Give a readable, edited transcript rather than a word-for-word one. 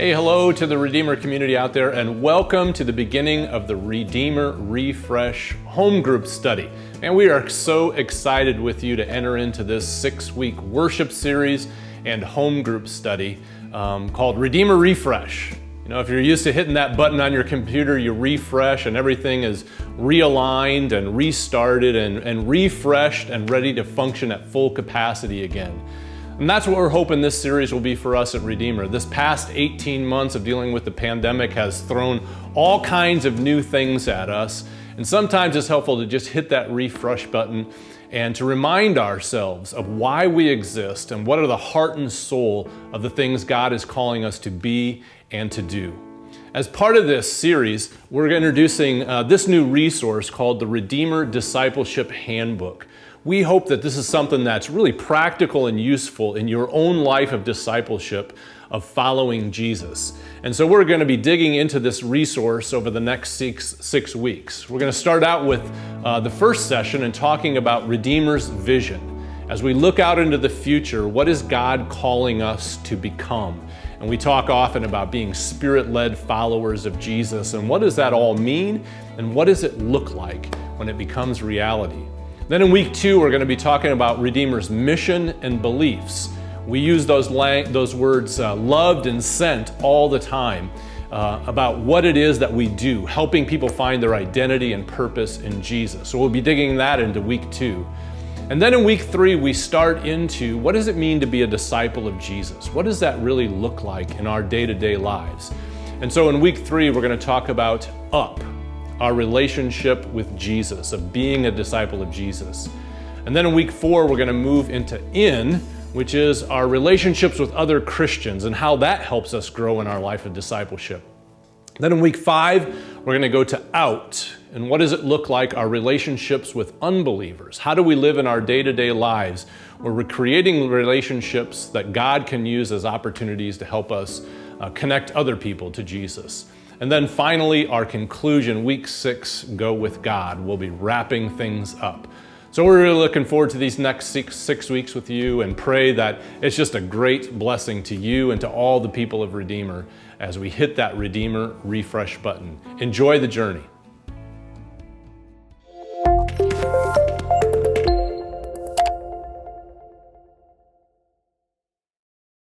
Hey, hello to the Redeemer community out there, and welcome to the beginning of the Redeemer Refresh Home Group Study. And we are so excited with you to enter into this 6-week worship series and home group study called Redeemer Refresh. You know, if you're used to hitting that button on your computer, you refresh and everything is realigned and restarted and refreshed and ready to function at full capacity again. And that's what we're hoping this series will be for us at Redeemer. This past 18 months of dealing with the pandemic has thrown all kinds of new things at us. And sometimes it's helpful to just hit that refresh button and to remind ourselves of why we exist and what are the heart and soul of the things God is calling us to be and to do. As part of this series, we're introducing this new resource called the Redeemer Discipleship Handbook. We hope that this is something that's really practical and useful in your own life of discipleship, of following Jesus. And so we're going to be digging into this resource over the next six weeks. We're going to start out with the first session and talking about Redeemer's vision. As we look out into the future, what is God calling us to become? And we talk often about being Spirit-led followers of Jesus. And what does that all mean? And what does it look like when it becomes reality? Then in week 2, we're going to be talking about Redeemer's mission and beliefs. We use those words loved and sent all the time about what it is that we do, helping people find their identity and purpose in Jesus. So we'll be digging that into week 2. And then in week 3, we start into what does it mean to be a disciple of Jesus? What does that really look like in our day-to-day lives? And so in week 3, we're going to talk about our relationship with Jesus, of being a disciple of Jesus. And then in week 4, we're going to move into which is our relationships with other Christians and how that helps us grow in our life of discipleship. Then in week 5, we're going to go to out. And what does it look like, our relationships with unbelievers? How do we live in our day-to-day lives where we're creating relationships that God can use as opportunities to help us connect other people to Jesus? And then finally, our conclusion, week 6, Go with God. We'll be wrapping things up. So we're really looking forward to these next six weeks with you and pray that it's just a great blessing to you and to all the people of Redeemer as we hit that Redeemer Refresh button. Enjoy the journey.